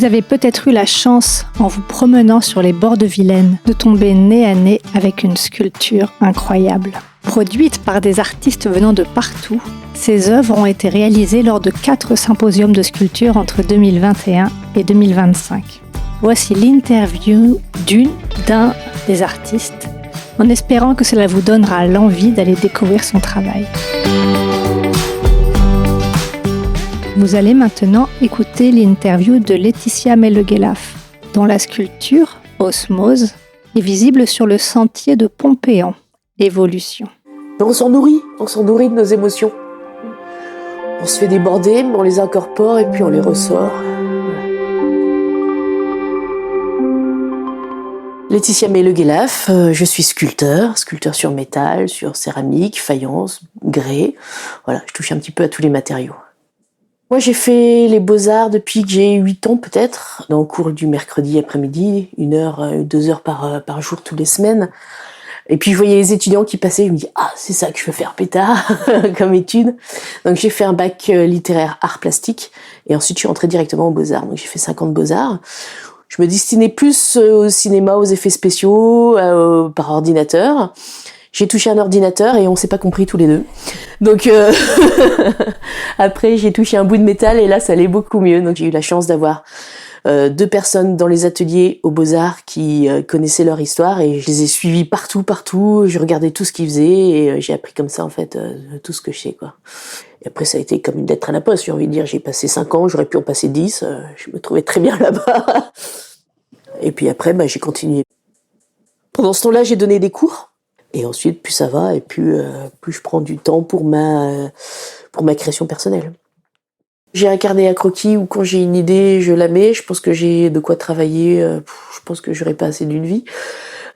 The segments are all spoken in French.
Vous avez peut-être eu la chance, en vous promenant sur les bords de Vilaine, de tomber nez à nez avec une sculpture incroyable. Produite par des artistes venant de partout, ces œuvres ont été réalisées lors de 4 symposiums de sculpture entre 2021 et 2025. Voici l'interview d'un des artistes, en espérant que cela vous donnera l'envie d'aller découvrir son travail. Vous allez maintenant écouter l'interview de Laetitia Melleguelaf, dont la sculpture, Osmose, est visible sur le sentier de Pompéan, Évolution. On s'en nourrit de nos émotions. On se fait déborder, mais on les incorpore et puis on les ressort. Laetitia Melleguelaf, je suis sculpteur sur métal, sur céramique, faïence, grès. Voilà, je touche un petit peu à tous les matériaux. Moi, j'ai fait les beaux-arts depuis que j'ai 8 ans peut-être, dans le cours du mercredi après-midi, 1 heure, 2 heures par jour, toutes les semaines. Et puis, je voyais les étudiants qui passaient, je me dis « Ah, c'est ça que je veux faire plus tard comme étude ». Donc, j'ai fait un bac littéraire art plastique et ensuite, je suis entrée directement aux beaux-arts. Donc, j'ai fait 5 ans de beaux-arts. Je me destinais plus au cinéma, aux effets spéciaux, par ordinateur. J'ai touché un ordinateur et on s'est pas compris tous les deux. Donc après j'ai touché un bout de métal et là ça allait beaucoup mieux. Donc j'ai eu la chance d'avoir 2 personnes dans les ateliers aux Beaux-Arts qui connaissaient leur histoire et je les ai suivis partout. Je regardais tout ce qu'ils faisaient et j'ai appris comme ça en fait tout ce que je sais quoi. Et après ça a été comme une lettre à la poste, j'ai envie de dire. J'ai passé 5 ans, j'aurais pu en passer 10. Je me trouvais très bien là-bas. Et puis après j'ai continué. Pendant ce temps-là j'ai donné des cours. Et ensuite, plus ça va, et plus je prends du temps pour ma création personnelle. J'ai un carnet à croquis où quand j'ai une idée, je la mets. Je pense que j'ai de quoi travailler. Je pense que j'aurai pas assez d'une vie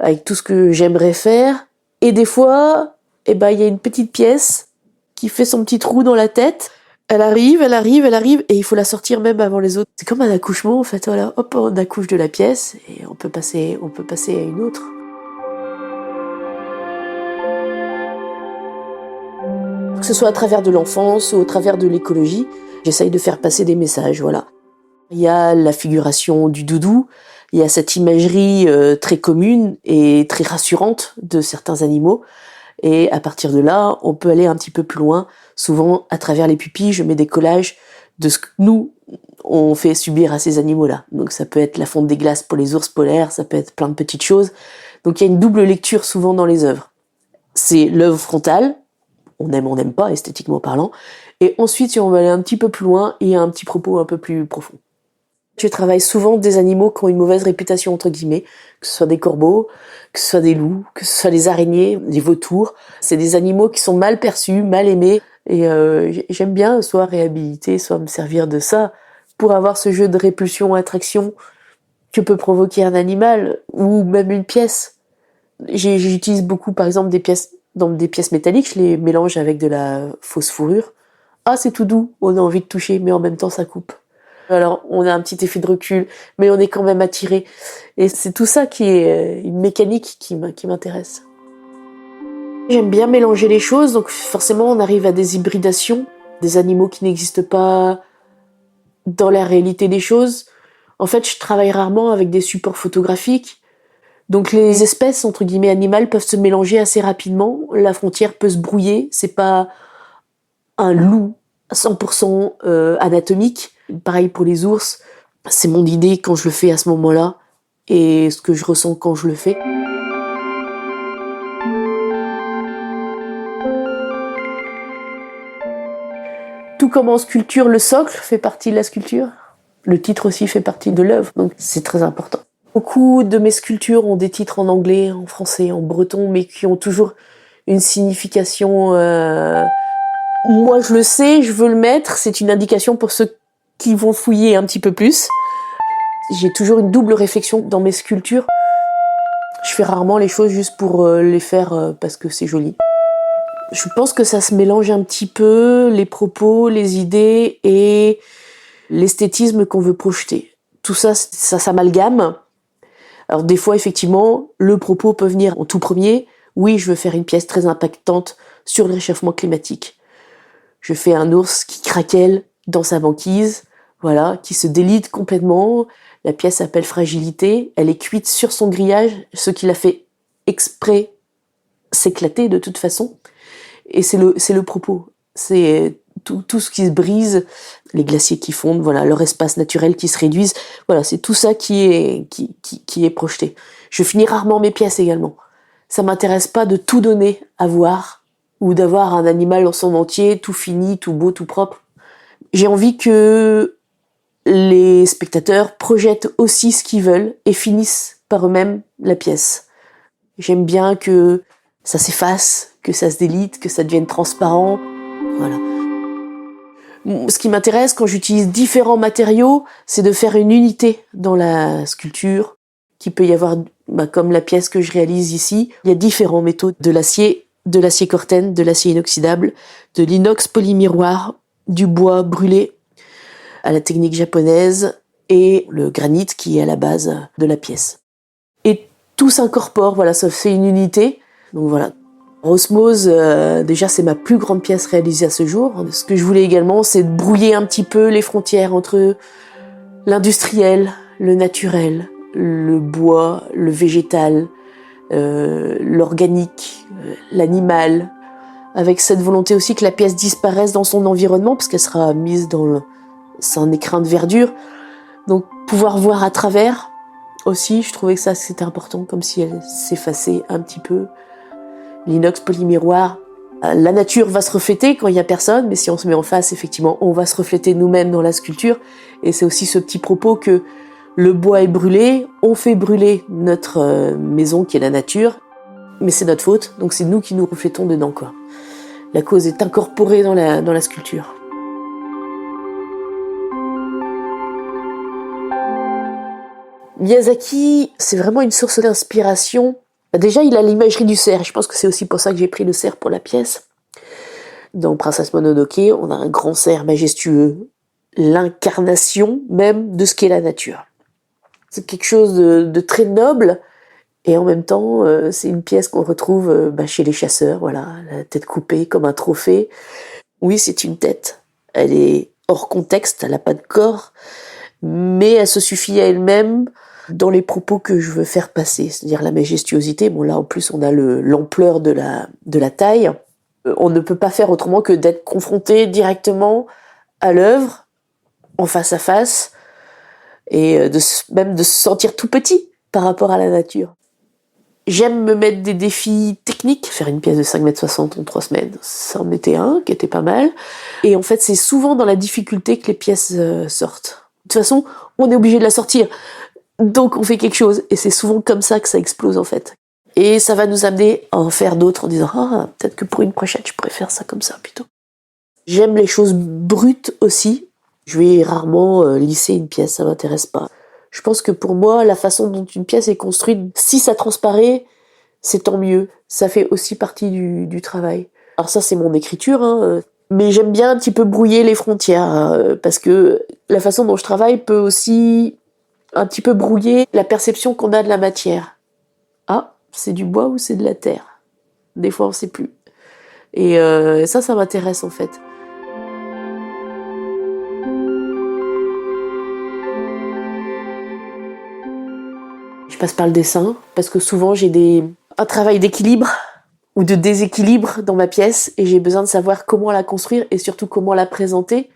avec tout ce que j'aimerais faire. Et des fois, il y a une petite pièce qui fait son petit trou dans la tête. Elle arrive, et il faut la sortir même avant les autres. C'est comme un accouchement, en fait. Voilà, hop, on accouche de la pièce et on peut passer à une autre. Que ce soit à travers de l'enfance ou au travers de l'écologie, j'essaye de faire passer des messages, voilà. Il y a la figuration du doudou, il y a cette imagerie très commune et très rassurante de certains animaux. Et à partir de là, on peut aller un petit peu plus loin. Souvent, à travers les pupilles, je mets des collages de ce que nous, on fait subir à ces animaux-là. Donc ça peut être la fonte des glaces pour les ours polaires, ça peut être plein de petites choses. Donc il y a une double lecture souvent dans les œuvres. C'est l'œuvre frontale, on n'aime pas, esthétiquement parlant. Et ensuite, si on va aller un petit peu plus loin, il y a un petit propos un peu plus profond. Je travaille souvent des animaux qui ont une mauvaise réputation, entre guillemets, que ce soit des corbeaux, que ce soit des loups, que ce soit des araignées, des vautours. C'est des animaux qui sont mal perçus, mal aimés. Et j'aime bien soit réhabiliter, soit me servir de ça pour avoir ce jeu de répulsion-attraction que peut provoquer un animal ou même une pièce. J'utilise beaucoup, par exemple, dans des pièces métalliques, je les mélange avec de la fausse fourrure. Ah, c'est tout doux, on a envie de toucher, mais en même temps, ça coupe. Alors, on a un petit effet de recul, mais on est quand même attiré. Et c'est tout ça qui est une mécanique qui m'intéresse. J'aime bien mélanger les choses, donc forcément, on arrive à des hybridations, des animaux qui n'existent pas dans la réalité des choses. En fait, je travaille rarement avec des supports photographiques. Donc les espèces, entre guillemets, animales peuvent se mélanger assez rapidement. La frontière peut se brouiller. C'est pas un loup 100% anatomique. Pareil pour les ours. C'est mon idée quand je le fais à ce moment-là et ce que je ressens quand je le fais. Tout comme en sculpture, le socle fait partie de la sculpture. Le titre aussi fait partie de l'œuvre, donc c'est très important. Beaucoup de mes sculptures ont des titres en anglais, en français, en breton, mais qui ont toujours une signification. Moi, je le sais, je veux le mettre. C'est une indication pour ceux qui vont fouiller un petit peu plus. J'ai toujours une double réflexion dans mes sculptures. Je fais rarement les choses juste pour les faire parce que c'est joli. Je pense que ça se mélange un petit peu, les propos, les idées et l'esthétisme qu'on veut projeter. Tout ça, ça s'amalgame. Alors des fois, effectivement, le propos peut venir en tout premier. Oui, je veux faire une pièce très impactante sur le réchauffement climatique. Je fais un ours qui craquelle dans sa banquise. voilà, qui se délite complètement. La pièce s'appelle Fragilité. Elle est cuite sur son grillage, ce qui l'a fait exprès s'éclater de toute façon. Et c'est le propos. C'est tout ce qui se brise, les glaciers qui fondent, voilà, leur espace naturel qui se réduisent. Voilà, c'est tout ça qui est projeté. Je finis rarement mes pièces également. Ça m'intéresse pas de tout donner à voir ou d'avoir un animal dans son entier, tout fini, tout beau, tout propre. J'ai envie que les spectateurs projettent aussi ce qu'ils veulent et finissent par eux-mêmes la pièce. J'aime bien que ça s'efface, que ça se délite, que ça devienne transparent. Voilà. Ce qui m'intéresse quand j'utilise différents matériaux, c'est de faire une unité dans la sculpture, qu'il peut y avoir, comme la pièce que je réalise ici. Il y a différents métaux de l'acier corten, de l'acier inoxydable, de l'inox polymiroir, du bois brûlé à la technique japonaise et le granit qui est à la base de la pièce. Et tout s'incorpore, voilà, ça fait une unité. Donc voilà. Osmose, déjà c'est ma plus grande pièce réalisée à ce jour. Ce que je voulais également, c'est de brouiller un petit peu les frontières entre l'industriel, le naturel, le bois, le végétal, l'organique, l'animal, avec cette volonté aussi que la pièce disparaisse dans son environnement, parce qu'elle sera mise c'est un écrin de verdure. Donc pouvoir voir à travers aussi, je trouvais que ça c'était important, comme si elle s'effaçait un petit peu. L'inox polymiroir, la nature va se refléter quand il y a personne, mais si on se met en face, effectivement, on va se refléter nous-mêmes dans la sculpture. Et c'est aussi ce petit propos que le bois est brûlé, on fait brûler notre maison qui est la nature, mais c'est notre faute, donc c'est nous qui nous reflétons dedans, quoi. La cause est incorporée dans la sculpture. Miyazaki, c'est vraiment une source d'inspiration. Déjà, il a l'imagerie du cerf. Je pense que c'est aussi pour ça que j'ai pris le cerf pour la pièce. Dans Princesse Mononoke, on a un grand cerf majestueux, l'incarnation même de ce qu'est la nature. C'est quelque chose de très noble, et en même temps, c'est une pièce qu'on retrouve chez les chasseurs, voilà, la tête coupée comme un trophée. Oui, c'est une tête. Elle est hors contexte, elle n'a pas de corps, mais elle se suffit à elle-même dans les propos que je veux faire passer, c'est-à-dire la majestuosité. Bon, là, en plus, on a l'ampleur de la taille. On ne peut pas faire autrement que d'être confronté directement à l'œuvre, en face à face, et même de se sentir tout petit par rapport à la nature. J'aime me mettre des défis techniques. Faire une pièce de 5,60 m en 3 semaines, ça en était un qui était pas mal. Et en fait, c'est souvent dans la difficulté que les pièces sortent. De toute façon, on est obligé de la sortir. Donc on fait quelque chose, et c'est souvent comme ça que ça explose en fait. Et ça va nous amener à en faire d'autres en disant peut-être que pour une prochaine je pourrais faire ça comme ça plutôt. J'aime les choses brutes aussi. Je vais rarement lisser une pièce, ça m'intéresse pas. Je pense que pour moi, la façon dont une pièce est construite, si ça transparaît, c'est tant mieux. Ça fait aussi partie du travail. Alors ça, c'est mon écriture, mais j'aime bien un petit peu brouiller les frontières, parce que la façon dont je travaille peut aussi un petit peu brouiller la perception qu'on a de la matière. Ah, c'est du bois ou c'est de la terre? Des fois, on sait plus. Et ça m'intéresse en fait. Je passe par le dessin, parce que souvent j'ai un travail d'équilibre ou de déséquilibre dans ma pièce, et j'ai besoin de savoir comment la construire et surtout comment la présenter,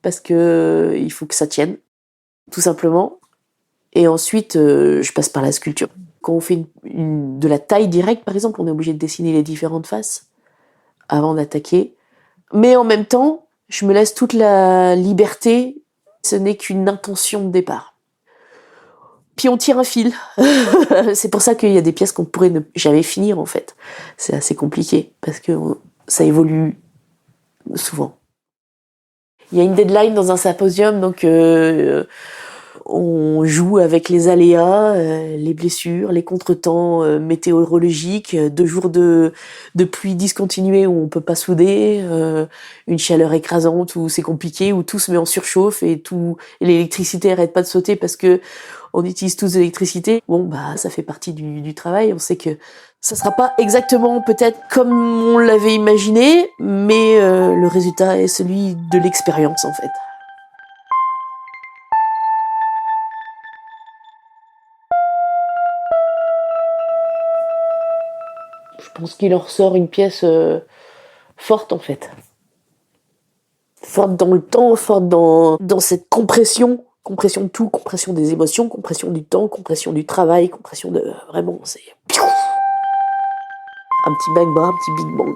parce que il faut que ça tienne, tout simplement. Et ensuite, je passe par la sculpture. Quand on fait de la taille directe, par exemple, on est obligé de dessiner les différentes faces avant d'attaquer. Mais en même temps, je me laisse toute la liberté. Ce n'est qu'une intention de départ. Puis on tire un fil. C'est pour ça qu'il y a des pièces qu'on pourrait ne jamais finir, en fait. C'est assez compliqué, parce que ça évolue souvent. Il y a une deadline dans un symposium, donc on joue avec les aléas, les blessures, les contretemps météorologiques, 2 jours de pluie discontinuée où on peut pas souder, une chaleur écrasante où c'est compliqué, où tout se met en surchauffe et l'électricité arrête pas de sauter parce que on utilise tous de l'électricité. Bon, ça fait partie du travail. On sait que ça sera pas exactement peut-être comme on l'avait imaginé, mais le résultat est celui de l'expérience en fait. Je pense qu'il en ressort une pièce forte en fait. Forte dans le temps, forte dans cette compression de tout, compression des émotions, compression du temps, compression du travail, compression de... Vraiment, c'est... Un petit bang, un petit big bang.